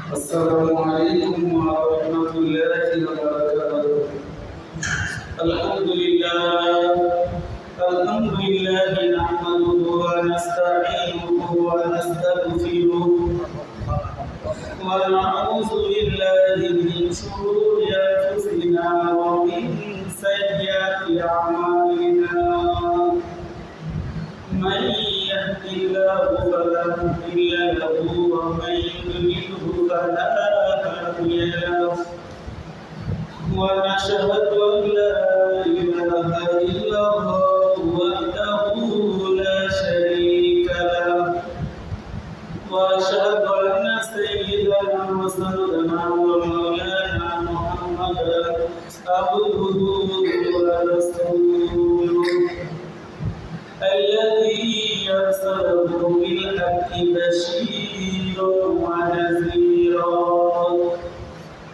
السلام عليكم ورحمة الله وبركاته. الحمد لله نحمده ونستعينه ونستغفره ونعوذ بالله من شرور أنفسنا ومن سيئات أعمالنا. من يهد الله فلا مضل له ومن يضلله فلا هادي له ونشهد أن لا إله إلا الله وحده لا شريك له وأشهد أن سيدنا وسيدنا ومولانا محمدا عبده ورسوله الذي أرسله بالحق بشيرا ونذيرا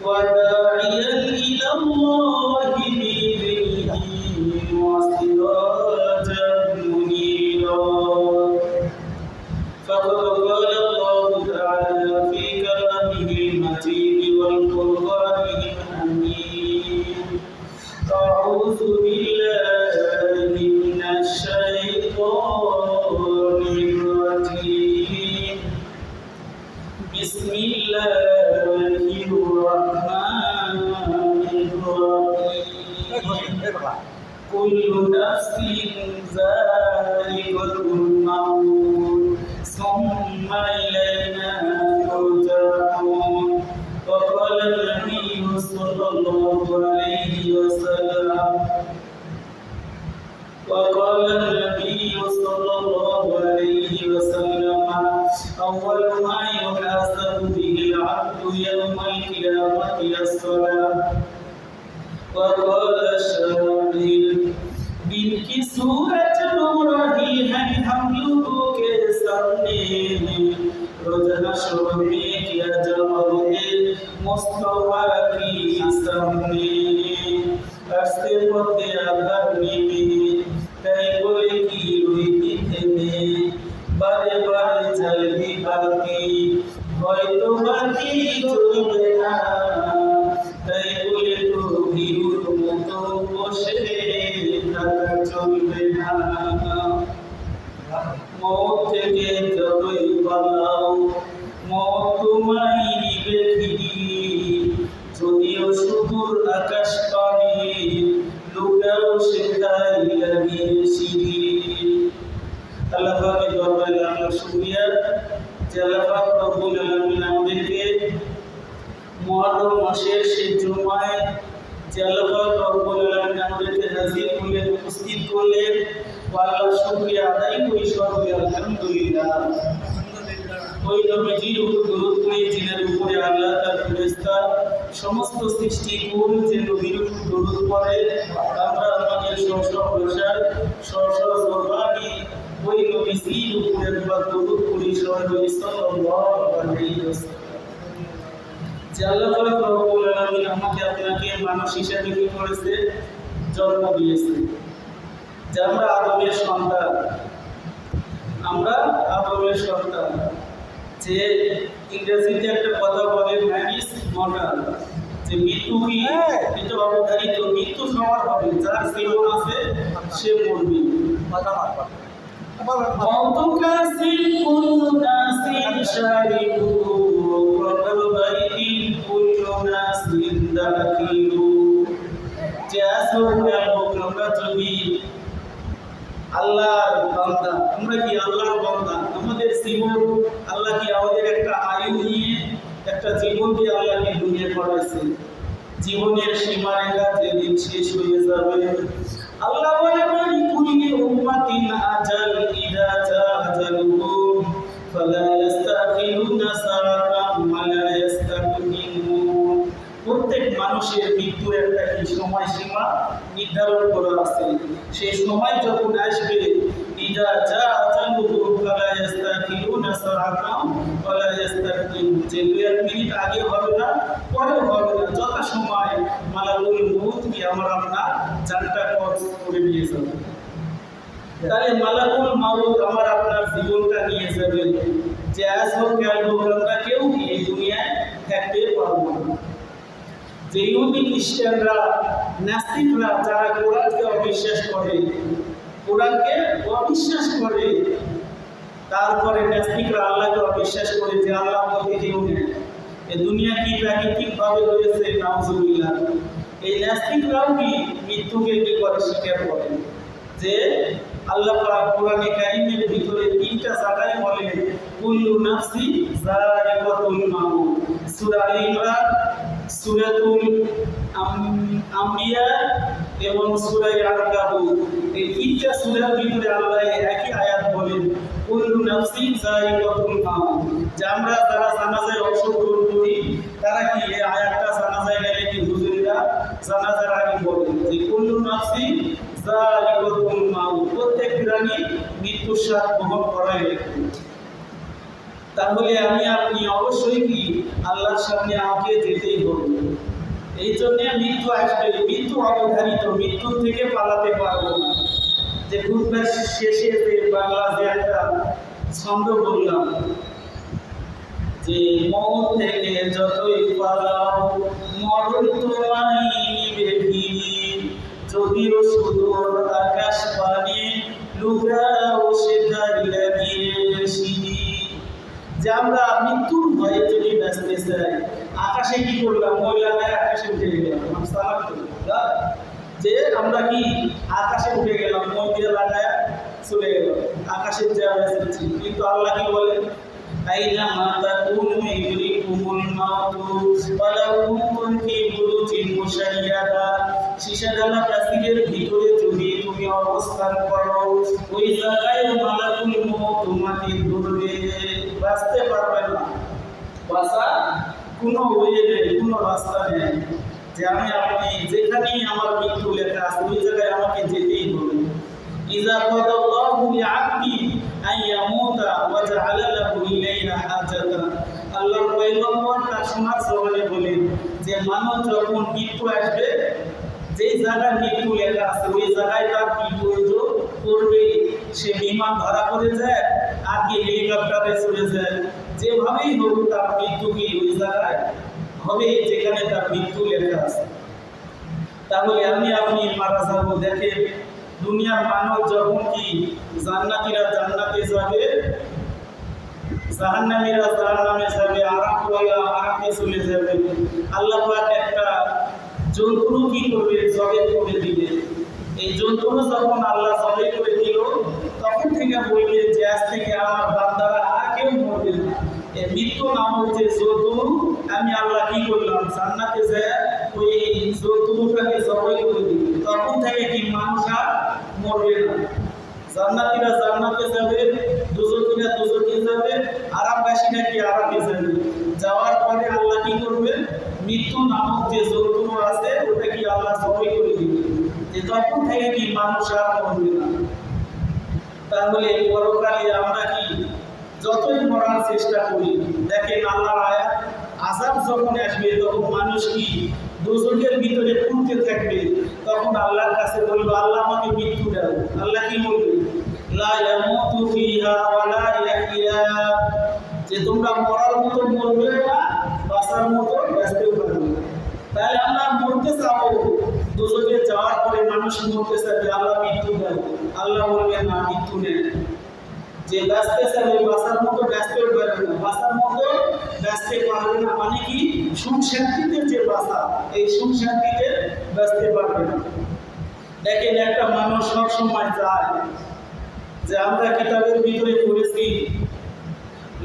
وداعيا إلى الله بإذنه وسراجا منيرا. فقد قال الله تعالى في كلامه المجيد والقرآن الحميد: أعوذ بالله من الشيطان الرجيم. بسم الله الرحمن الرحيم. كل نفس ذائقة الموت ثم إلينا ترجعون. وقال النبي صلى الله عليه وسلم أول ما يحاسب به العبد يوم القيامة الصلاة. وقال الشاعر: जिनकी सूरज नूर ही है हम लोगों के सामने, रोज हश्र में किया जमाओगे मुस्तफा की सामने। रास्ते पथे आधार निबे তাই বলে কি রইতে থেমে, বারে বারে জ্বলবি বাতি, হয়তো বাতি জ্বলবে না, তাই বলে তো ভিড়ুর মতো বসে থাকা চলবে না। মত থেকে যতই পালাও মত তোমায় নিবে ফিরি, যদিও সুদূর আকাশ পানি লুকাও সেটাই লাগিয়ে সিঁড়ি। আল্লাহ পাকের দরবারে আমরা শুকরিয়া যে আল্লাহ পাক রব্বুল আলামিন আমাদেরকে মুহররম মাসের সেই জুমায় যে আল্লাহ পাক রব্বুল আলামিন আমাদেরকে হাজির করলেন, উপস্থিত করলেন। আল্লাহ শুকরিয়া আদায় করি সবাই আলহামদুলিল্লাহ। ওই নবীজির উপর দরুদ পড়ে যিনার উপরে আল্লাহ তার ফেরেশতা সমস্ত সৃষ্টিকুল যে নবীর উপর দরুদ পড়ে, আমরা আমাদের স্ব ভাষার স্ব জবানে ওই নবীজির উপরে দরুদ পড়ি সবাই সাল্লাল্লাহু আলাইহি ওয়াসাল্লাম। যে আল্লাহ পাক রব্বুল আলামিন আমাকে আপনাকে মানুষ হিসেবে কি করেছে, জন্ম দিয়েছে। যে আমরা আদমের সন্তান, আমরা আদমের সন্তান। যে ইংরেজিতে একটা কথা বলে ম্যান ইজ মর্টাল, যে মৃত্যু কি এটা অবধারিত, মৃত্যু সবার হবে, যার জীবন আছে সে মরবে। আল্লাহর বান্দা, আমরা কি আল্লাহর বান্দা? আমাদের জীবন আল্লাহ কি আমাদের একটা আয়ু দিয়ে, একটা জীবন দিয়ে আল্লাহ কি দুনিয়া করাইছে। জীবনের সীমারেখা যেদিন শেষ হয়ে যাবে, আল্লাহ বলেন কুল্লি উম্মাতিন আজাল ইদা জা আজালুহুম ফালা ইস্তাখিরুনা সাআতাম ওয়ালা ইস্তাকদিমুন। প্রত্যেক মানুষের মৃত্যুর একটা কি সময়সীমা নির্ধারণ করা আছে। সেই সময় যখন আসবে, ইদা জা আজালুহুম ফালা ইস্তাখিরুনা সাআতাম ওয়ালা ইস্তাকদিমুন, যে 2 মিনিট আগে হবে না, পরেও হবে না, যত সময় মালাকুল মউত কি আমরা জানটা কবজ করে নিয়ে যাবে। তাহলে মালাকুল মাউত আমার আপনার জীবনটা নিয়ে যাবে। যে আজ হোক কাল হোক আমরা কেউ এই দুনিয়ায় যে ইহুদি খ্রিস্টানরা নাস্তিকরা যারা কোরআনকে অবিশ্বাস করে, কোরআনকে অবিশ্বাস করে, তারপরে নাস্তিকরা আল্লাহকে অবিশ্বাস করে যে আল্লাহ আমাকে কেউ নেই, এই দুনিয়া কি প্রাকৃতিকভাবে রয়েছে, নাউজুবিল্লাহ। এই নাস্তিকরাও কি মৃত্যুকে কি করে স্বীকার করে, যে আল্লাহ পাক কোরআনে কারীমের ভিতরে 3টা জায়গায় বলেন কুল্লু নাফসি যায়িকাতুল মাউত, সূরা আল ইমরান, সূরাতুল আম্বিয়া এবং সূরা আল-কাবুত। এই 3টা সূরার ভিতরে আল্লাহ একই আয়াত বলেন কুল্লু নাফসি যায়িকাতুল মাউত। যে আমরা যারা জানাজায় অংশগ্রহণ করি তারা কি এই আয়াতটা জানাজায় গেলে কি হুজুরেরা জানাজার আগে বলেন যে কুল্লু নাফসি যায়িকাতুল মাউত, প্রত্যেক প্রাণী মৃত্যুর স্বাদ গ্রহণ করাই। তাহলে আমি আপনি অবশ্যই কি আল্লাহর সামনে আমাকে যেতেই হবে। এই জন্য মৃত্যু আসবে, মৃত্যু অবধারিত, মৃত্যু থেকে পালাতে পারবো না। যে খুতবার শেষে যে বাংলা যে একটা ছন্দ বললাম যে মৌত থেকে যতই পালাও মরণ তোমায় নিবে ভিড়ি, যদিও সুদূর আকাশ পানে লুকাও সেটাই লাগিয়ে সিঁড়ি। যে আমরা মৃত্যুর ভয়ে যদি বাঁচতে চাই, আকাশে কি করলাম, মই লাগায় আকাশে উঠে গেলাম, যে আমরা কি আকাশে উঠে গেলাম, মই দিয়ে লাগায় চলে গেলাম, আকাশের জায়গায় এসেছি। কিন্তু আল্লাহ কি বলেন আইনা মাতা কুনু ইউরিকুমুল মাউতু ওয়ালাউ কুনতুম ফি বুরুজিন মুশাইয়াদা, শিশাডালা প্লাস্টিকের ভিতরে যদি তুমি অবস্থান করো, ওই জায়গায় মালাকুল মউত তোমাকে ধরবে, বাঁচতে পারবে না। বাঁচা কোনো ওয়ে নেই, কোনো রাস্তা নেই। যে আমি আপনি যেখানেই আমার মৃত্যু লেখা আছে ওই জায়গায় আমাকে যেতেই হবে। ইযা কাদাল্লাহু লিআবদি আন ইয়ামুতা ওয়া জাআলা লাহু ইলাইহা হাজাতা, আল্লাহর পয়গম্বর তার শোনার জবানে বলেন যে মানুষ যখন মৃত্যু আসবে, যে জায়গায় মৃত্যু লেখা আছে ওই জায়গায় তার কি প্রয়োজন করবে, সে বিমান ভাড়া করে যায় আর কি হেলিকপ্টারে চলে যায়, যেভাবেই হোক তার মৃত্যু কি ওই জায়গায় হবে যেখানে তার মৃত্যু লেখা আছে। তাহলে আমি আপনি মারা যাবো। দেখেন দুনিয়ার মানুষ যখন কি জান্নাতীরা জান্নাতে যাবে, জাহান্নামীরা জাহান্নামে যাবে, আরাফওয়ালা আরাফে চলে যাবে। আল্লাহ পাক একটা যন্ত্র কি করবে, জবে করে দিবে। এই যন্ত্র যখন আল্লাহ জবে করে দিল, তখন থেকে বলবে যে আজ থেকে আমার বান্দারা আর কেউ মরবে না। এই মৃত্যু নামক যে যন্ত্র আমি আল্লাহ কি করলাম, জান্নাতে যায় ওই যন্ত্রটাকে জবে করে দিবে। তখন থেকে কি মানুষ আর মরবে না। জান্নাতীরা জান্নাতে যাবে, দুজকিরা দুজকে যাবে, আরামবাসীরা কি আরামে যাবে। যাওয়ার পরে আল্লাহ কি করবে, মৃত্যু নামক যে যন্ত্র আছে ওটা কি আল্লাহ জবাই করে দিবে, যে তখন থেকে কি মানুষ আর মরবে না। তাহলে পরকালে আমরা কি যতই মরার চেষ্টা করি, দেখেন আল্লাহর আয়াত আযাব যখন আসবে তখন মানুষ কি দোজখের ভিতরে পুড়তে থাকবে, তখন আল্লাহর কাছে বলবে আল্লাহ আমাকে মৃত্যু দাও। আল্লাহ কি বলবে, লা ইয়ামুতু ফিহা ওয়া লা ইয়াহইয়া, যে তোমরা মরার মতো মরবে না, বাঁচার মতো বাঁচতেও পারবে না। তাহলে আমরা মরতে চাবো, দোজখে যাওয়ার পরে মানুষ মরতে চাইবে আল্লাহ মৃত্যু দাও, আল্লাহ বলবে না মৃত্যু নেই। যে বাঁচতে চাইবে বাঁচার মতো বাঁচতেও পারবে না, বাঁচার মতো বাঁচতে পারবে না মানে কি সুখ শান্তিতে যে বাঁচা, এই সুখ শান্তিতে বাঁচতে পারবে না। দেখেন একটা মানুষ সব সময় চায়, যে আমরা কিতাবের ভিতরে পড়েছি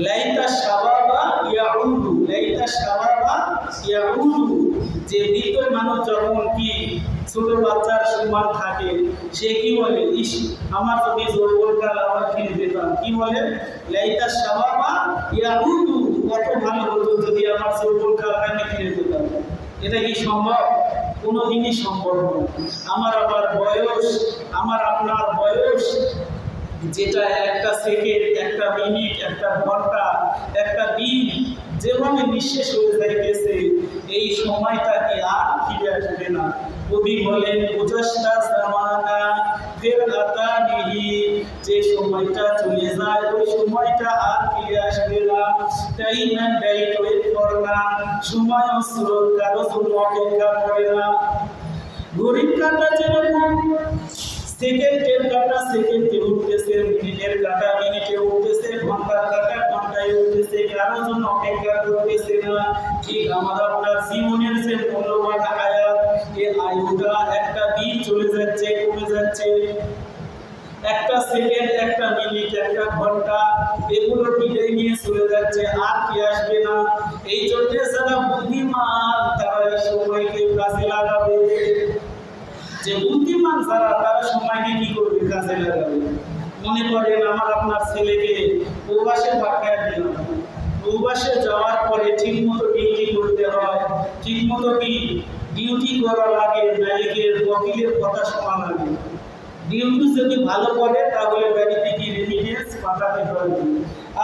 লাইতা শাবাবা ইয়াউদু, লাইতা শাবাবা ইয়াউদু, যে মৃত মানুষ যখন কি ছোট বাচ্চার সমান থাকে সে কি বলে, ইস আমার যদি যৌবনকাল আবার ফিরে পেতাম। কি বলে, লাইতা শাবাবা ইয়াউদু, কত ভালো হতো যদি আমার যৌবনকাল আমি ফিরে পেতাম। এটা কি সম্ভব? কোনোদিনই সম্ভব নয়। আমার আবার বয়স, আমার আপনার বয়স যেটা একটা সেকেন্ড, একটা মিনিট, একটা ঘন্টা, একটা দিন যেভাবে নিঃশেষ হয়ে যাইতেছে, এই সময়টা কি আর ফিরে আসবে না। কবি বলেন গুজশতা জামানা ফের আতা নিহি, যে সময়টা চলে যায় ওই সময়টা আর ফিরে আসবে না। টাইম এন্ড ডাইট ওয়েট ফর না, সময় ও স্রোত কারো জন্য অপেক্ষা করে না। ঘড়ির কাঁটা যেরকম সেকেন্ডের কাঁটা সেকেন্ডে উঠতেছে, মিনিটের কাঁটা মিনিটে উঠতেছে, ঘন্টার কাঁটা ঘন্টায় উঠতেছে, কারোর জন্য অপেক্ষা করতেছে না। ঠিক আমার আপনার জীবনের যে মূল্যবান হায়াত, এই আয়ুটা একটা দিন চলে যাচ্ছে, কমে যাচ্ছে। একটা সেকেন্ড, একটা মিনিট, একটা ঘন্টা এগুলো বিদায় নিয়ে চলে যাচ্ছে, আর কি আসবে না। এই জন্য যারা বুদ্ধিমান তারা এই সময়কে কাজে লাগাবে। যে বুদ্ধিমান যারা, তারা সময়কে কি করবে, কাজে লাগাবে। মনে করেন আমার আপনার ছেলেকে প্রবাসে পাঠায় দিলাম, প্রবাসে যাওয়ার পরে ঠিক মতো ডিউটি করতে হয়, ঠিক মতো কি ডিউটি করা লাগে, মালিকের ওকিলের কথা শোনা লাগে। ডিউটি যদি ভালো করে তাহলে বাড়িতে কি রেমিটেন্স পাঠাতে পারবে।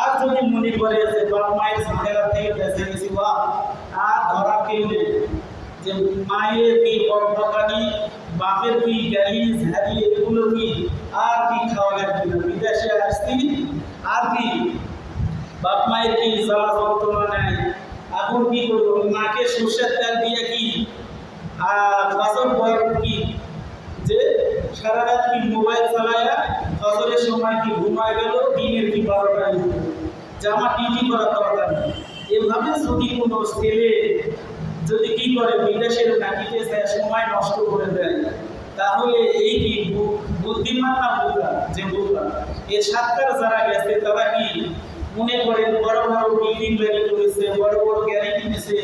আর যদি মনে করে যে বাপ মায়ের ঝামেলা থেকে বেঁচে গেছি, বা আর ধরা কেউ নেই, যে মায়ের কি বকবকানি, বাপের কি গালি ঝাড়ি, এগুলো কি আর কি খাওয়া লাগবে না। বিদেশে আসছি আর কি বাপ মায়ের কি জ্বালা যন্ত্রণা নেয়। এখন কি করবো, মাকে সর্ষের তেল দিয়ে কি বছর পর কি যে সারা রাত কি মোবাইল চালায়া ফজরের সময় কি ঘুমায় গেল, দিনের কি 12টায় যে আমার ডিউটি করার দরকার নেই। এভাবে যদি কোনো ছেলে যদি কি করে বিদেশের মাটিতে সময় নষ্ট করে দেয়, তাহলে এই কি বুদ্ধিমান না বোকা? যে বোকা। এই সাতটার যারা গেছে তারা কি মনে করেন বড় বড় বিল্ডিং বাড়ি করেছে, বড় বড় গাড়ি কিনেছে,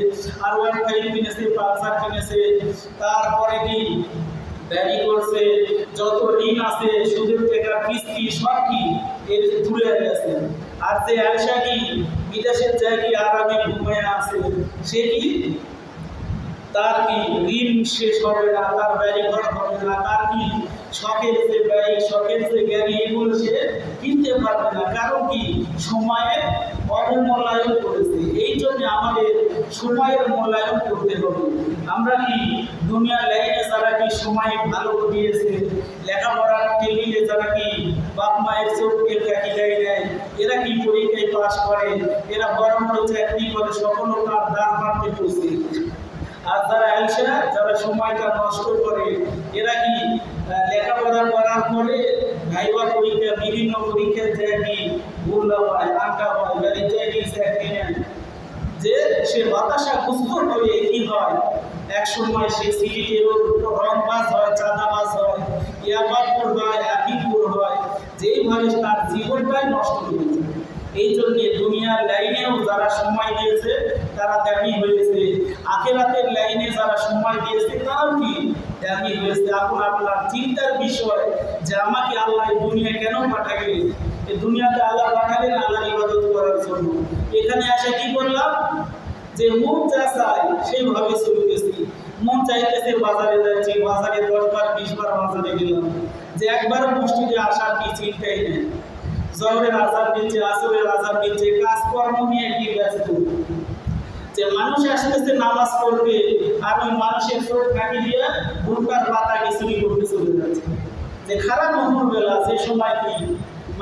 R15 কিনেছে, পালসার কিনেছে, তারপরে কি ব্যারি করছে, যত ঋণ আছে সুদের টাকা কিস্তি সব কি এর তুলে গেছে। আর যে আয়সা কি বিদেশের জায়গায় আরামে ঘুমিয়ে আছে, সে কি তার কি ঋণ শেষ হবে না, তার ব্যয় ঘর হবে না, তার কি শখের যে ব্যয়, শখের যে গাড়ি, এগুলো সে কিনতে পারবে না। কারণ কি সময়ের অবমূল্যায়ন করেছে। এই জন্য আমাদের সময়ের মূল্যায়ন করতে হবে। আমরা কি দুনিয়ার লাইনে যারা কি সময় ভালো দিয়েছে, লেখাপড়ার টেবিলে যারা কি বাপ মায়ের চোখের কাটি দেয় নেয়, এরা কি পরীক্ষায় পাশ করে, এরা বড় বড় চাকরি করে, সফলতার দ্বার প্রান্তে পৌঁছে। আর যারা আলসা, যারা সময়টা নষ্ট করে, এরা কি লেখাপড়া করার পরে ভাইবা পরীক্ষা, বিভিন্ন পরীক্ষার জায়গি ভুল হয়, আঁকা হয়, গাড়ির জায়গায় চাকরি নেয়, যে সে হতাশা বুঝতে হয়ে কি হয়, এক সময় সে সিটিতে রংবাজ হয়, চাঁদাবাজ হয়, ইয়াবাদপুর হয়, আকিপুর হয়, যেইভাবে তার জীবনটাই নষ্ট হয়ে যায়। এই জন্য দুনিয়ার লাইনেও যারা সময় দিয়েছে তারা দামি হয়েছে, আখিরাতের লাইনে যারা সময় দিয়েছে তারাও কি দামি হয়েছে। এখন আপনার চিন্তার বিষয় যে আমাকে আল্লাহ এই দুনিয়া কেন পাঠালেন। এই দুনিয়াতে আল্লাহ পাঠালেন আল্লাহর ইবাদত করার জন্য। এখানে এসে কি করলাম, যে মন যা চায় সেইভাবে চলতেছি। মন চাইতেছে বাজারে যাচ্ছি, বাজারে 10 বার 20 বার বাজারে গেলাম, যে একবার মসজিদে আসার কি চিন্তাই নেই। জহরের আজান দিচ্ছে, আসরের আজান দিচ্ছে, কাজকর্ম নিয়ে কি ব্যস্ত। যে মানুষ আসতেছে নামাজ পড়বে, আর ওই মানুষের চোখ কাটি দিয়ে ভুট্টার পাতা খিচুড়ি করতে চলে যাচ্ছে। যে খারাপ মহর বেলা, যে সময় কি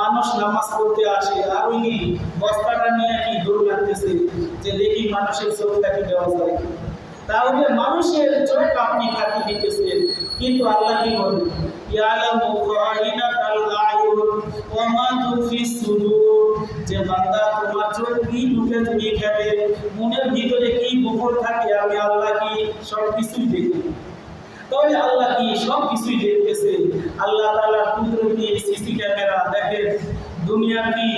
মানুষ নামাজ পড়তে আসে, আর ওই বস্তাটা নিয়ে কি দৌড় লাগতেছে যে দেখি মানুষের চোখ কাটি দেওয়া যায়। তাহলে মানুষের চোখ আপনি কাটি দিতেছেন, কিন্তু আল্লাহ কি বলেন, ইয়ালামু খাইনাতাল আয়ুন ওয়া মা তুফিস সুদূর। যে বান্দা তোমার চোখ কি লুকে তুমি খাবে, মনের ভিতরে কি গোপন থাকে, আমি আল্লাহ কি সব কিছুই দেখি। তাহলে আল্লাহ কি সব কিছুই দেখতেছে। আল্লাহ তাআলা কুদরতি সিসি ক্যামেরা দেখেন। দুনিয়া কি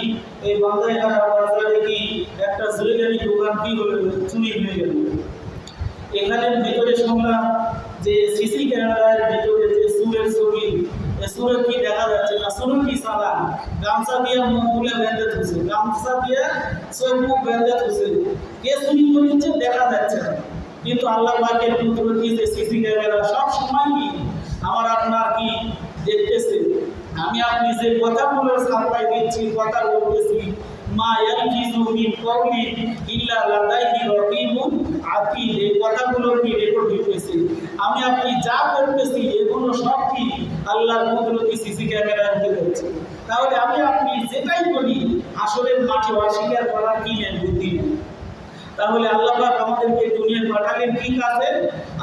এই বান্দাইপাড়া বাজারে কি একটা জুয়েলারি দোকান কি হলো, চুরি হয়ে গেল। এখানের ভিতরে শুনলাম যে সিসি ক্যামেরার ভিতরে যে সুরের ছবি, সুরে কি দেখা যাচ্ছে না, সুরে কি সাদা গামছা দিয়ে মুখ তুলে বেঁধে থুছে, গামছা দিয়ে চোখ মুখ বেঁধে থুছে, কে চুরি করছে দেখা যাচ্ছে না। কিন্তু আল্লাহ পাকের কুদরতি যে সিসি ক্যামেরা সব সময় কি আমার আপনার কি দেখতেছে। আমি আপনি যে কথাগুলো সাপ্লাই দিচ্ছি, কথা বলতেছি, মা ইয়ালফিযু মিন কাওলিন ইল্লা লাদাইহি রাকিবুন আতীদ, এই কথাগুলো কি রেকর্ড হইতেছে। আমি আপনি যা করতেছি এগুলো সব কি আল্লাহর কুদরতি সিসি ক্যামেরার মধ্যে হচ্ছে। তাহলে আমি আপনি যেটাই করি আসলের মাঠে অস্বীকার করার কি নেই, বুদ্ধি নেই। তাহলে আল্লাহ পাক আমাদেরকে দুনিয়ায় পাঠালেন কি কাজে?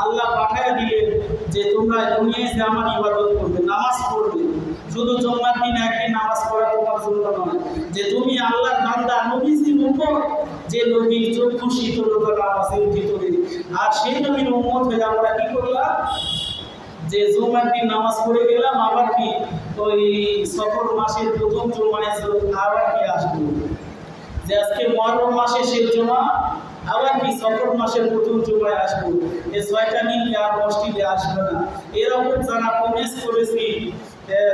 আল্লাহ পাঠায়া দিলেন যে তোমরা দুনিয়ায় যে আমার ইবাদত করবে, নামাজ পড়বে। শুধু জুম্মার দিনে একদিন নামাজ পড়া তোমার জন্য নয়, যে তুমি আল্লাহর বান্দা নবীজির উপর, যে নবীর চক্ষু শীতলতা নামাজের ভিতরে। আর সেই নবীর উম্মত হয়ে আমরা কি করলাম? যে জুমার দিন নামাজ পড়ে গেলাম, আবার কি ওই সফর মাসের প্রথম জুমায় আবার কি আসবো, যে আজকে মুহররম মাসে শেষ জুমা, আবার কি সফর মাসের প্রথম জুমায় আসবো। এই 6টা দিন আর মসজিদে আসবে না। এরকম যারা প্রমিস করেছি,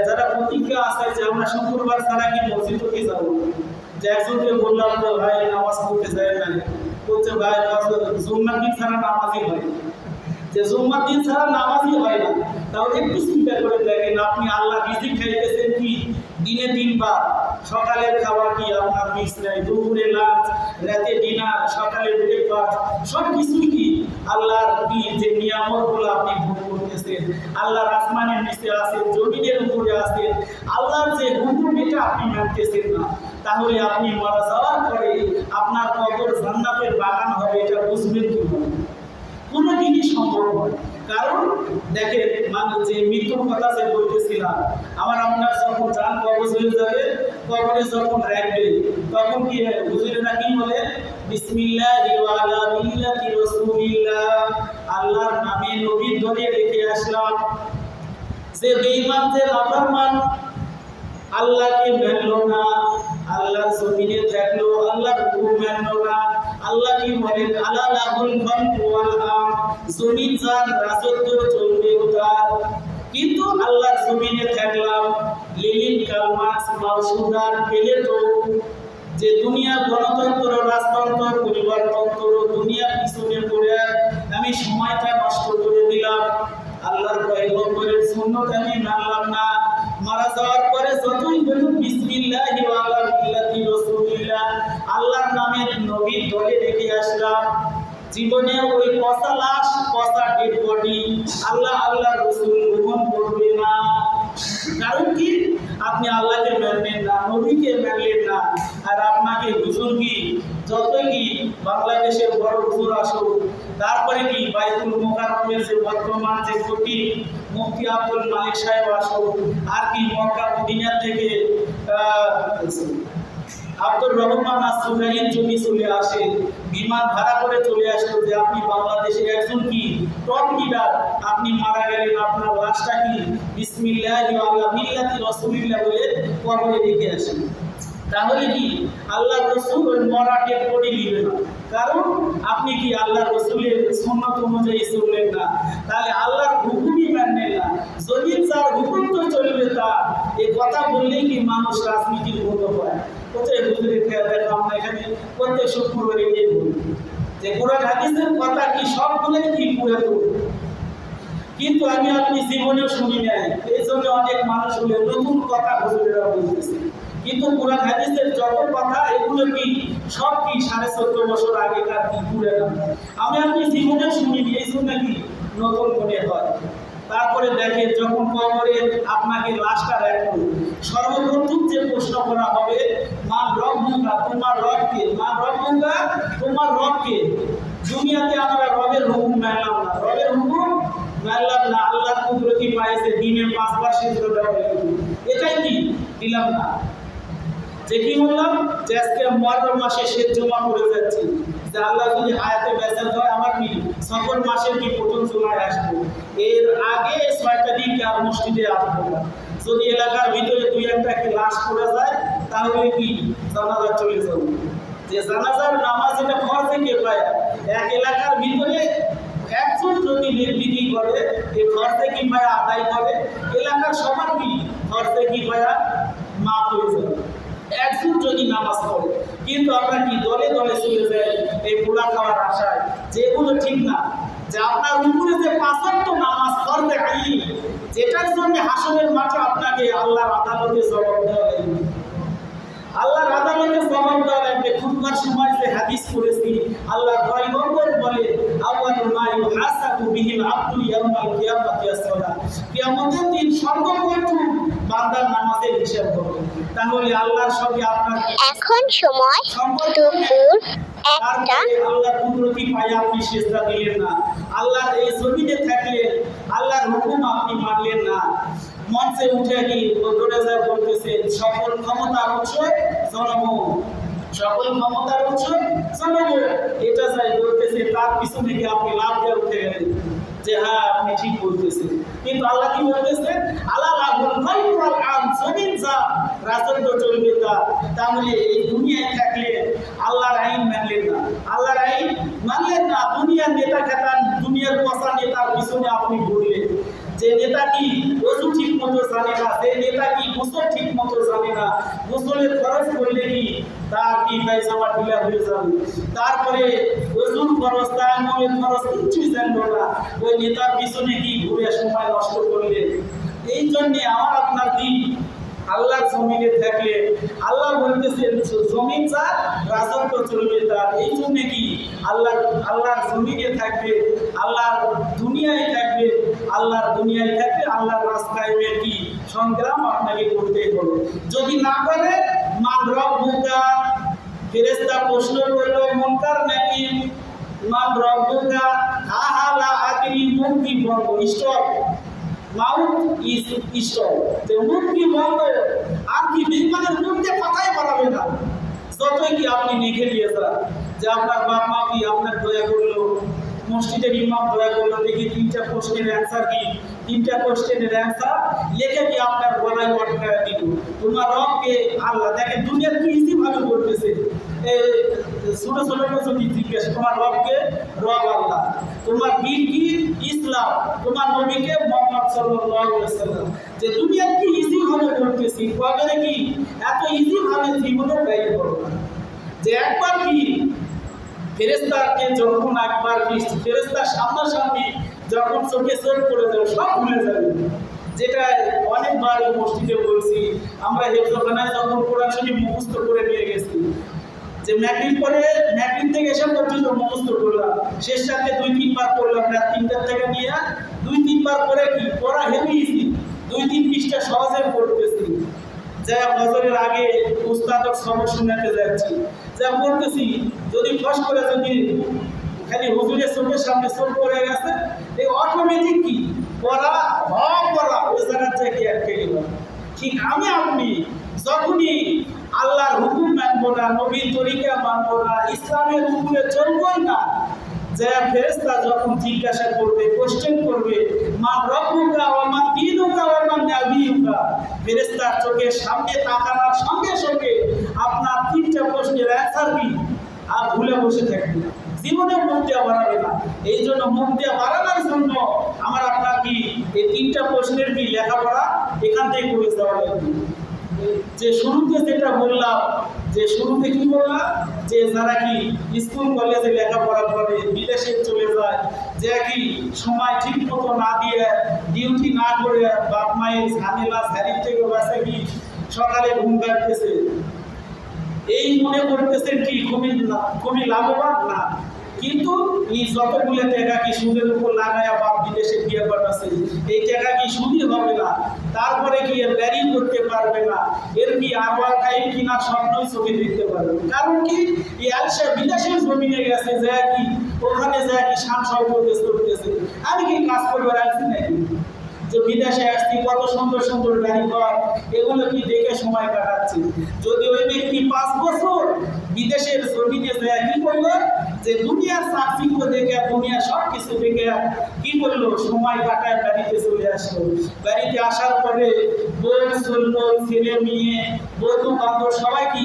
যারা প্রতিজ্ঞা আছে যে আমরা শুক্রবার ছাড়া কি মসজিদে যাবো। যে একজনকে বললাম তো ভাই নামাজ পড়তে যায় না, বলছে ভাই জুম্মার দিন ছাড়া নামাজই হয়, যে জুম্মার দিন ছাড়া নামাজই হয় না। তাহলে একটু চিন্তা করে দেখেন, আপনি আল্লাহ রিজিক খাইতেছেন কি দিনে 3 বার। সকালের খাবার কি আপনার মিস নাই, দুপুরে লাঞ্চ, রাতে ডিনার, সকালে ব্রেকফাস্ট, সব কিছুই কি আল্লাহর কি যে নিয়ামতগুলো আপনি ভোগ করতেছেন। আল্লাহর আসমানের নিচে আছেন, জমিনের উপরে আছেন, আল্লাহর যে হুকুম এটা আপনি মানতেছেন না। তাহলে আপনি মারা যাওয়ার পরে আপনার কবর জান্নাতের বাগান হবে, এটা বুঝবেন কিভাবে? কোনো জিনিস সম্ভব হয়। কারণ দেখেন, মানে যে মৃত্যুর কথা যে বলতেছিলাম, আমার আপনার যখন জান কবজ হয়ে যাবে, কবরে যখন রাখবে, তখন কি হুজুরেরা কি বলে? বিসমিল্লাহি ওয়া আলা মিল্লাতি রাসূলিল্লাহ, আল্লাহর নামে নবীর ধরে রেখে আসলাম। যে বেঈমান, যে নাফরমান, আল্লাহকে মানলো না, আল্লাহর জমিনে থাকলো, আল্লাহর হুকুম মানলো না। আল্লাহ কি বলেন? আলা লাহুল মালকু ওয়াল আমর, জমিন যার রাজত্ব চলবে তার। কিন্তু আল্লাহর জমিনে থাকলাম, লিলিন কালমাস মাউসুদান পেলে তো যে দুনিয়া গণতন্ত্র, রাজতন্ত্র, পরিবারতন্ত্র, দুনিয়ার পিছনে পড়ে আমি সময়টা নষ্ট করে দিলাম। আল্লাহর পয়গম্বরের সুন্নাত আমি মানলাম না। মারা যাওয়ার পরে যতই বলুন বিসমিল্লাহি ওয়া আলা মিল্লাতি রাসূলিল্লাহ, আল্লাহর নামে নবীর দলে রেখে আসলাম। জীবনে ওই পচা লাশ, পচা ডেড বডি আল্লাহ আল্লাহর রাসূল গ্রহণ করবে না। কারণ কি? আপনি আল্লাহকে মানলেন না, নবীকে মানলেন না। আর আপনাকে হুজুর কি যতই কি বাংলাদেশের বড় হুজুর আসুক, তারপরে কি বাইতুল মুকাররমের যে বর্তমান যে কোটি মুফতি আব্দুল মালিক সাহেব আসুক, আর কি মক্কা মদিনা থেকে আব্দুর রহমান আসুকাইন যদি চলে আসে, বিমান ভাড়া করে চলে আসলো, যে আপনি বাংলাদেশের একজন কি টপ লিডার, আপনি মারা গেলেন, আপনার লাশটা কি বিসমিল্লাহি ওয়া আলা মিল্লাতি রাসূলিল্লাহ বলে কবরে রেখে আসেন। তাহলে কি আল্লাহ রাসূল ওই মরা ডেড বডি নিবে না? কারণ আপনি কি আল্লাহ রাসূলের সুন্নাত অনুযায়ী চললেন না। তাহলে আল্লাহর হুকুমই মানলেন না। যদি যার হুকুম তো চলবে তার, এই কথা বললেই কি মানুষ রাজনীতির মতো হয়। কোথায় হুজুরের খেয়াল দেখো, আমরা এখানে প্রত্যেক শুক্রবার এই বলি যে কোরআন হাদিসের কথা কি সবগুলোই কি পুরো তো, কিন্তু আমি আপনি জীবনেও শুনি নাই। এই জন্য অনেক মানুষ হলে নতুন কথা হুজুরেরা বলতেছে, কিন্তু কোরআন হাদিসের যত কথা এগুলো কি সব কি 14.5 বছর আগেকার কি পুরো আমি আপনি জীবনেও শুনিনি। এই জন্য কি নতুন মনে হয়। তারপরে দেখেন, যখন কবরে আপনাকে লাশটা রাখলো, সর্বপ্রথম যে প্রশ্ন করা হবে, মা রব্বুকা, তোমার রবকে, মা রব্বুকা, তোমার রবকে। দুনিয়াতে আমরা রবের হুকুম মানলাম না, রবের হুকুম মানলাম না। আল্লাহর কুদরতি পাইছে দিনে 5 বার সিজদা দেওয়া, এটাই কি দিলাম না। যে কি বললাম, যে আজকে মুহররম মাসে শেষ জুমা পড়ে যাচ্ছে, যে আল্লাহ যদি হায়াতে বেঁচে হয় আমার কি সফর মাসের কি প্রথম জুমায় আসবো, এর আগে 6টা দিন কি আর মসজিদে আসবো না। যদি এলাকার ভিতরে 2-1টা কি লাশ পড়ে যায়, তাহলে কি জানাজা চলে যাবে। যে জানাজার নামাজ এটা ফরজে কিফায়া, এক এলাকার ভিতরে একজন যদি নির্বিধি করে, এই ফরজে কিফায়া আদায় করে, এলাকার সবার কি ফরজে কিফায়া মাফ হয়ে যাবে একজন যদি নামাজ পড়ে। কিন্তু আমরা কি দলে দলে চলে যাই এই পোড়া খাওয়ার আশায়, যেগুলো ঠিক না। যে আপনার উপরে যে 5 ওয়াক্ত নামাজ ফরজে আইন, যেটার জন্য হাসরের মাঠে আপনাকে আল্লাহর আদালতে জবাব দেওয়া লাগবে। আল্লাহর আদালতে জবাব দেওয়া লাগবে। খুতবার সময় যে হাদিস করেছি, আল্লাহর পয়গম্বর বলে, আউয়ালু মা ইউহাসাবু বিহিল আবদু ইয়াউমাল কিয়ামাতি আস-সালাহ, কিয়ামতের দিন সর্বপ্রথম বান্দার নামাজের হিসাব হবে। তাহলে আল্লাহর সঙ্গে আপনার এখন সময় দুপুর 1টা। আল্লাহর কুদরতি পায়ে আপনি সিজদা দিলেন না, আল্লাহর এই জমিনে থাকলেন, আল্লাহর হুকুম আপনি মানলেন না। মঞ্চে উঠে কি দৌড়ে বলতেছেন সকল ক্ষমতার উৎস জনগণ, সকল ক্ষমতার উৎস জনগণ, এটা যাই বলতেছে তার পিছনে গিয়ে আপনি লাভ দিয়ে উঠে গেলেন যে হ্যাঁ আপনি ঠিক বলতেছেন। কিন্তু আল্লাহ কি বলতেছেন, আল্লাহ জমিন যা রাজত্ব চলবে তা। তাহলে এই দুনিয়ায় থাকলে আল্লাহর আইন মানলেন না, আল্লাহর আইন মানলেন না, দুনিয়ার নেতা খেতান, দুনিয়ার পচা নেতার পিছনে আপনি ঘুরলেন। যে নেতা কি ওযু ঠিক মতো জানে না, যে নেতা কি গোসল ঠিক মতো জানে না, গোসলের খরচ করলে কি তার কি পায়জামা ঢিলা হয়ে যাবে, তারপরে ওযুর খরচ, তায়াম্মুমের খরচ কিছুই জানলো না, ওই নেতার পিছনে কি ঘুরে সময় নষ্ট করলে। এই জন্যে আমার আপনার কি আল্লাহর জমিনে থাকলে আল্লাহ বলতেছেন জমিন যার রাজত্ব চলবে তার। এই জন্য কি আল্লাহর জমিনে থাকবে, আল্লাহর দুনিয়ায় থাকবে, আল্লাহর দুনিয়ায় থাকবে আল্লাহর রাস্তায় কি সংগ্রাম আপনাকে করতে হবে। যদি না করে মান রব্বুকা, ফেরেশতা প্রশ্ন করলো মুনকার নাকির, মান রব্বুকা, হা হা লা আদরি, মুক্তি বন্ধ, স্টপ, মাউথ ইজ স্টপ, যে মুক্তি বন্ধ। আর কি বিমানের মুখে কথাই বলাবে না, যতই কি আপনি লিখে দিয়ে যান যে আপনার বাপ মা কি আপনার দয়া করলো, মসজিদের ইমাম দয়া করলো, দেখি 3টা প্রশ্নের অ্যান্সার কি, 3টা কোশ্চেনের অ্যান্সার লিখে কি আপনার গলায় আটকায় দিল। তোমার রবকে আল্লাহ দেখেন দুনিয়ার কি ইজি ভাবে বলতেছে, ছোট ছোট যদি জিজ্ঞেস তোমার রবকে, রব আল্লাহ, তোমার দিন কি ইসলাম, তোমার নবীকে মুহাম্মদ সাল্লাল্লাহু আলাইহি ওয়াসাল্লাম, যে দুনিয়ার কি ইজি ভাবে বলতেছি, কবে কি এত ইজি ভাবে জীবনে ব্যয় করব না। যে একবার কি ফেরেশতাকে যখন একবার কি ফেরেশতার সামনাসামনি যখন চোখে চোখ পড়ে যাবে সব ভুলে যাবে। যেটা অনেকবার এই মসজিদে বলছি, আমরা হেফজখানায় যখন কোরআন শরীফ মুখস্থ করে নিয়ে গেছি, যে ম্যাট্রিক পরে ম্যাট্রিক থেকে এসে পর্যন্ত মুখস্থ করলাম, শেষ সাথে 2-3 বার করলাম, রাত 3টার থেকে নিয়ে 2-3 বার করে কি পড়া হেভিয়েছি, 2-3 পৃষ্ঠা সহজে পড়তেছি। যা ফজরের আগে উস্তাদের সবক শোনাতে যাচ্ছি, যা পড়তেছি, যদি ফস করে যদি খালি হুজুরের চোখের সামনে চোখ পড়ে গেছে, এই অটোমেটিক কি পড়া পড়া ওই জায়গার থেকে আটকে গেল। ঠিক আমি আপনি যখনই আল্লাহর হুকুম মানবো না, নবীর তরিকা মানবো না, ইসলামের উপরে চলবই না, যে ফেরেশতা যখন জিজ্ঞাসা করবে, কোশ্চেন করবে, মা রব্বুকা ওয়া মা দীনুকা ওয়া মা নাবিয়ুকা, ফেরেশতার চোখের সামনে তাকানোর সঙ্গে সঙ্গে আপনার 3টা প্রশ্নের অ্যান্সার কি আর ভুলে বসে থাকবে, জীবনে মুখ দিয়ে বাড়াবে না। এই জন্য মুখ দিয়ে বাড়ানোর জন্য আমার আপনার কি এই 3টা প্রশ্নের কি লেখাপড়া এখান থেকে করে যাওয়া লাগবে। যে শুরুতে যেটা বললাম, যে শুরুতে কি বললাম, যে যারা কি স্কুল কলেজে লেখাপড়া করে বিদেশে চলে যায়, যে কি সময় ঠিক মতো না দিয়ে ডিউটি না করে বাপ মায়ের ঝামেলা ঝাড়ির থেকে বাসে কি সকালে ঘুম কাটতেছে, এই মনে করতেছেন কি খুবই লাভবান না। কিন্তু এই যতগুলো টাকা কি সুদের উপর লাগায়া বাপ বিদেশে দিয়ে পাঠাচ্ছে, এই টাকা কি সুদই হবে না, তারপরে কি এর ব্যারি করতে পারবে না, এর কি আরওয়ার টাইম কিনা স্বপ্নই ছবি দেখতে পারবে। কারণ কি এই আলসা বিদেশের জমিনে গেছে, যা কি ওখানে যা কি শান সৌকত করতেছে। আমি কি কাজ করবার আসছি নাকি, যে বিদেশে আসছি কত সুন্দর সুন্দর গাড়ি ঘর এগুলো কি দেখে সময় কাটাচ্ছি। যদি ওই ব্যক্তি 5 বছর বিদেশের জমিনে যায় কি করলো, যে দুনিয়ার চাকচিক্য দেখে দুনিয়ার সব কিছু দেখে কি করলো, সময় কাটায় বাড়িতে চলে আসলো। বাড়িতে আসার পরে বউ চললো, ছেলে মেয়ে বন্ধু বান্ধব সবাই কি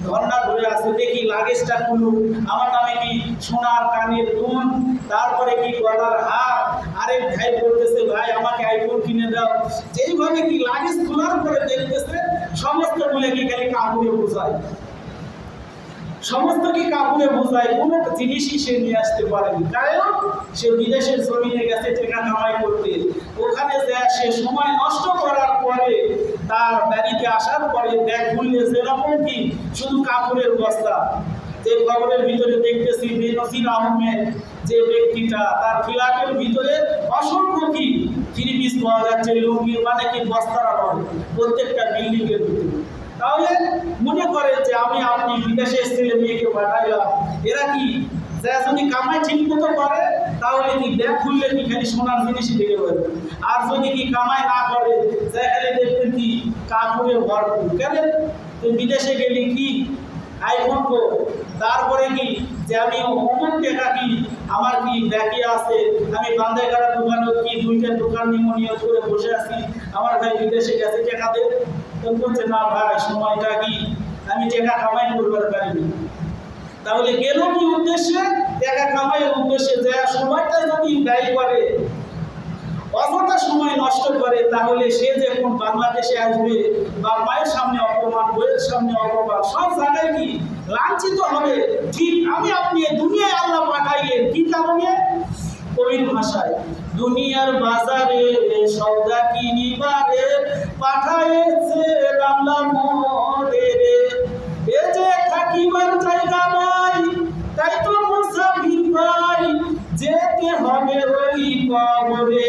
ধর্ণা ধরে আছে, দেখি লাগেজটা খুলুক, আমার নামে কি সোনার কানের দুল, তারপরে কি গলার হার, আরেক ভাই বলতেছে ভাই আমাকে আইফোন কিনে দাও। যেইভাবে কি লাগেজ খোলার পরে দেখতেছে সমস্ত গুলো কি খালি কাপড়ে বোঝায়, সমস্ত কি কাপড়ে বোঝায়, কোনো জিনিসই সে নিয়ে আসতে পারেনি। কারণ সে বিদেশের জমিনে গেছে টাকা কামাই করতে, ওখানে যায় সে সময় নষ্ট করার পরে তার বাড়িতে আসার পরে ব্যাগ খুললে যেরকম কি শুধু কাপড়ের বস্তা, যে খবরের ভিতরে দেখতেছি বেনজির আহমেদ যে ব্যক্তিটা তার ফ্ল্যাটের ভিতরে অসংখ্য কি থ্রি পিস পাওয়া যাচ্ছে, লুঙ্গি মানে কি বস্তারা পাবে প্রত্যেকটা বিল্ডিং এর ভিতরে। তাহলে মনে করে যে আমি আপনি বিদেশে ছেলে মেয়েকে পাঠাইলাম, এরা কি যদি কামাই ঠিক মতো করে তাহলে কি ব্যাগ খুললে কি খালি সোনার জিনিসই দেখে পারবে, আর যদি কি কামাই না করে সেখানে দেখবেন কি কাপড়ে ভরপুর। কেন তুই বিদেশে গেলি কি আইফোন কো, তারপরে কি যে আমি অমুক টাকা কি আমার কি ব্যাগে আছে, আমি বান্দাইগাড়া দোকানে কি দুইটা দোকান নিয়মিত করে বসে আছি, আমার ভাই বিদেশে গেছে টাকা দে, তো বলছে না ভাই সময়টা কি আমি টাকা কামাই করবার পারিনি। তাহলে গেল কি উদ্দেশ্যে? টাকা কামাইয়ের উদ্দেশ্যে। যে সময়টা যদি ব্যয় করে, অযথা সময় নষ্ট করে, তাহলে সে যখন বাংলাদেশে আসবে বা মায়ের সামনে অপমান, বইয়ের সামনে অপমান, সব জায়গায় কি লাঞ্ছিত হবে। ঠিক আমি আপনি দুনিয়ায় আল্লাহ পাঠাইলেন কি কারণে? কবির ভাষায় দুনিয়ার বাজারে সওদা কিনিবারে পাঠাইছে আল্লাহ মোদের, এ যে থাকিবার জায়গা নাই তাই তো মুসাফির ভাই যেতে হবে ওই কবরে।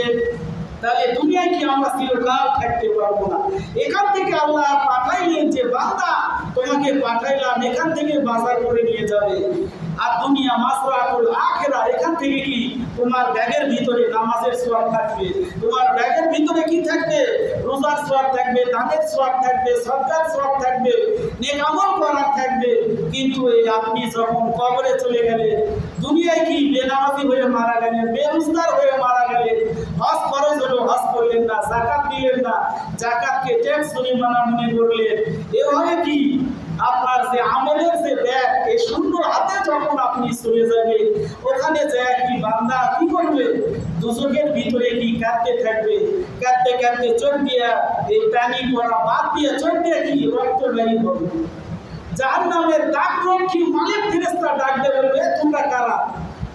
তাহলে দুনিয়ায় কি আমরা চিরকাল থাকতে পারবো না। এখান থেকে আল্লাহ পাঠাইলেন যে বান্দা তোমাকে পাঠাইলাম, এখান থেকে বাজার করে নিয়ে যাবে। আর দুনিয়া মাসরাতুল আখিরা, এখান থেকে কি তোমার ব্যাগের ভিতরে নামাজের সওয়াব থাকবে, তোমার ব্যাগের ভিতরে কি থাকবে? রোজার সওয়াব থাকবে, দানের সওয়াব থাকবে, সদকার সওয়াব থাকবে, নেক আমল করার থাকবে। কিন্তু এই আপনি যখন কবরে চলে গেলেন, দুনিয়ায় কি বেনামাজি হয়ে মারা গেলেন, বেরোজগার হয়ে মারা গেলেন, হজ ফরজ হলো হজ করলেন না, যাকাত দিলেন না, যাকাতকে ট্যাক্স জরিমানা মনে করলেন, এভাবে কি আপনার যে আমলের যে ব্যাগ এই শূন্য হাতে যখন আপনি চলে যাবে, ওখানে যায় কি বান্দা কি করবে? দুজকের ভিতরে কি কাঁদতে থাকবে, কাঁদতে কাঁদতে চোখ দিয়া এই পানি পড়া বাদ দিয়ে চোখ দিয়ে কি রক্ত বেরিয়ে হবে। জাহান্নামের ডাকরক্ষী মালিক ফেরেশতা ডাকতে বলবে তোমরা কারা?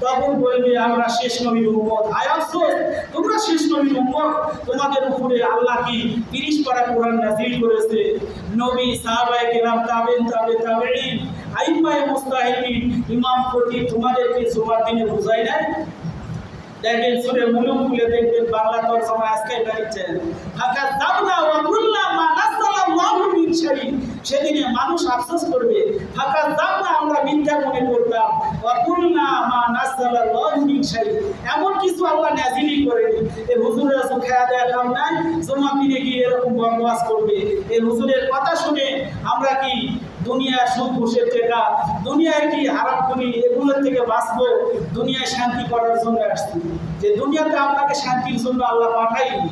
তখন বলবে আমরা শেষ নবীর উম্মত। হায় আফসোস, তোমরা শেষ নবীর উম্মত, তোমাদের উপরে আল্লাহ কি 30 পারা কোরআন নাযিল করেছে। নবী, সাহাবায়ে কেরাম, তাবেঈন, আইম্মায়ে মুজতাহিদিন, ইমাম খতিব তোমাদেরকে জুমার দিনে বুঝায় নাই? দেখেন সূরা মুলক খুলে দেখবেন বাংলা তরজমা আজকে বেরিয়েছেন, ফাকাযাবনা ওয়া কুল্লা মা নাযালাল্লাহু মিন শাই। সেদিনে মানুষ আফসোস করবে, ফাকাযাবনা আমরা মিথ্যা মনে করতাম, ওয়া কুল্লা মা নাযালাল্লাহু মিন শাই, এমন কিছু আল্লাহ নাযিলই করেনি। এই হুজুরের কাছে খায়া দেয়া কাম নাই, জুমার দিনে গিয়ে এরকম বকওয়াজ করবে। এই হুজুরের কথা শুনে আমরা কি দুনিয়ার সুদ ঘুষের টাকা, দুনিয়ায় কি হারাম করি, এগুলোর থেকে বাঁচবো, দুনিয়ায় শান্তি করার জন্য আসছি। যে দুনিয়াতে আপনাকে শান্তির জন্য আল্লাহ পাঠাইনি।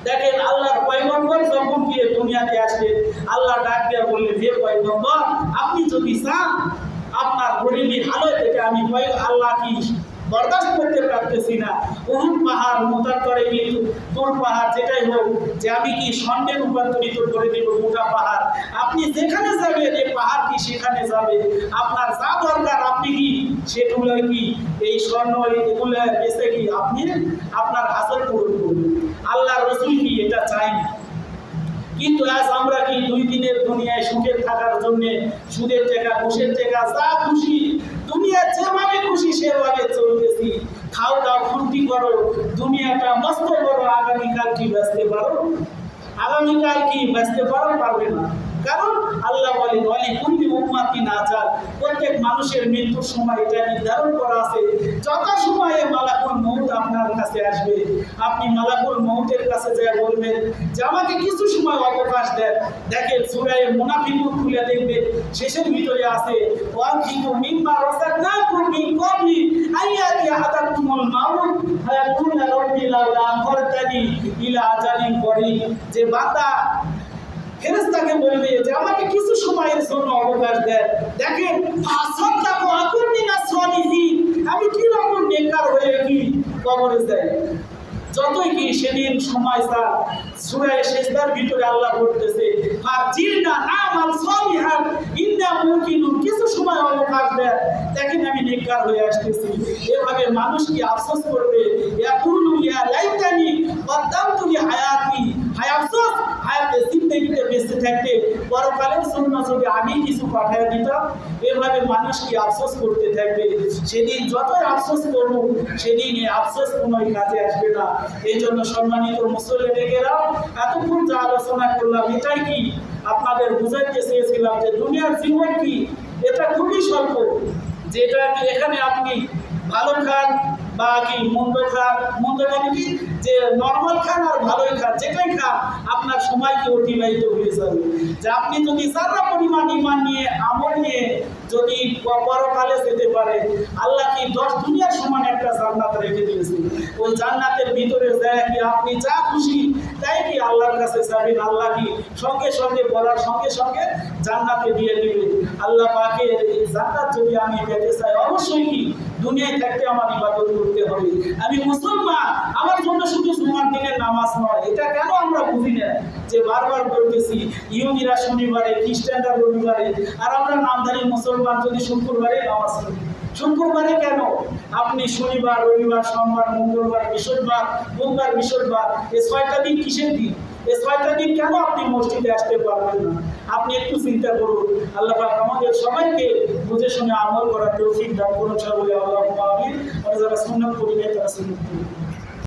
দেখেন আল্লাহর পয়গম্বর যখন গিয়ে দুনিয়াতে আসলেন, আল্লাহ ডাক দিয়ে বললেন, হে পয়গম্বর, আপনি যদি চান আপনার গরিবী হালত থেকে আমি আল্লাহ কি বরদাস্ত করতে পারতেছি না, উহুদ পাহাড় মোটার করে কিন্তু তোর পাহাড় যেটাই হোক, যে আমি কি স্বর্ণে রূপান্তরিত করে দেব মোটা পাহাড়, আপনি যেখানে যাবেন এই পাহাড় কি সেখানে যাবে, আপনার যা দরকার আপনি কি সেগুলো কি এই স্বর্ণ এগুলো এসে কি আপনি আপনার হাসল পূরণ করবেন। আল্লাহ রসুল কি এটা চাই না। কিন্তু আজ আমরা কি 2 দিনের দুনিয়ায় সুখে থাকার জন্য সুদের টাকা, ঘুষের টাকা, যা খুশি দুনিয়া যেভাবে খুশি সেভাবে চলতেছি। খাও দাও ফুর্তি করো, দুনিয়াটা মস্ত বড়, আগামীকাল কি বাঁচতে পারো? আগামীকাল কি বাঁচতে পারবে না। কারণ আল্লাহ বলেন ওয়ালি কুল্লি উম্মাতিন আজাল, প্রত্যেক মানুষের মৃত্যুর সময় এটা নির্ধারণ করা আছে। যত সময়ে মালাকুল মউত আপনার কাছে আসবে, আপনি মালাকুল মউতের কাছে যা বলবেন যে আমাকে কিছু সময় অবকাশ দেন। দেখেন সূরা মুনাফিকুন খুলে দেখবেন, শেষের ভিতরে আছে ওয়াকিতু মিম্মা রাযাকনাকুম মিন ক্বাবলি আইয়াতি আহাদাকুমুল মাউত ফায়াকুলু রাব্বি লাউলা আখরতানি ইলা আজালিন করিব। যে বান্দা ফেরেশতাকে বলবে যে আমাকে কিছু সময়ের জন্য অবকাশ দেন। দেখেন আসাদদাকু আকুন মিনাস সালিহিন, আমি কি রকম নেককার হয়ে কি কবরে যাই। যতই কি সেদিন সময় স্যার সূরা সিজদার ভিতরে আল্লাহ বলতেছে ফারজিনা নামাল সালিহান ইন্না মুকিনুন, কিছু সময় অবকাশ দেন, দেখেন আমি নেককার হয়ে আসতেছি। এভাবে মানুষ কি আফসোস করবে, ইয়াকুলু ইয়া লাইতানি কদ্দামতু লি হায়াতি, হায় আফসোস হায়াতে জিন্দগি জিন্দগিতে বেঁচে থাকতে পরকালের জন্য যদি আগেই কিছু পাঠিয়ে দিতাম, এভাবে মানুষ কি আফসোস করতে থাকবে। সেদিন যতই আফসোস করবো, সেদিন এই আফসোস কোনো কাজে আসবে না। এই জন্য সম্মানিত মুসল্লিদেরা, এতক্ষণ যা আলোচনা করলাম এটাই কি আপনাদের বুঝাইতে চেয়েছিলাম যে দুনিয়ার জীবন কি এটা খুবই স্বল্প, যেটা এখানে আপনি ভালো খান বা কি মন্দ খান, মন্দ মানে কি যে নর্মাল খান আর ভালোই খান, যেটাই খান আপনার সময়কে অতিবাহিত হয়ে যাবে। যে আপনি যদি সারা পরিমাণ ইমান নিয়ে আমল নিয়ে যদি পরকালে যেতে পারে, আল্লাহ কি 10 দুনিয়ার সমান একটা জান্নাত রেখে দিয়েছে। ওই জান্নাতের ভিতরে যায় কি আপনি যা খুশি তাই কি আল্লাহর কাছে যাবেন, আল্লাহ কি সঙ্গে সঙ্গে বলার সঙ্গে সঙ্গে জান্নাতে দিয়ে দিবেন। আল্লাহ পাকের এই জান্নাত যদি আমি পেতে চাই, অবশ্যই কি দুনিয়ায় থাকতে আমার ইবাদত করতে হবে। আমি মুসলমান, আমার জন্য শুধু জুমার দিনের নামাজ নয়, এটা কেন আমরা বুঝি না যে বারবার বলতেছি ইহুদিরা শনিবারে, খ্রিস্টানরা রবিবারে, আর আমরা নামধারী মুসলমান যদি শুক্রবারে নামাজ পড়ি। শুক্রবারে কেন? আপনি শনিবার, রবিবার, সোমবার, মঙ্গলবার, বৃহস্পতিবার, বুধবার, বৃহস্পতিবার, এই 6টা দিন কিসের দিন? এই 6টা দিন কেন আপনি মসজিদে আসতে পারবেন না? আপনি একটু চিন্তা করুন। আল্লাহ পাক আমাদের সবাইকে বুঝে শুনে আমল করার তৌফিক দান করুন। সকলে আল্লাহুম্মা আমিন। আর যারা সুন্নাত পড়ি তারা সুন্নাত পড়ুন।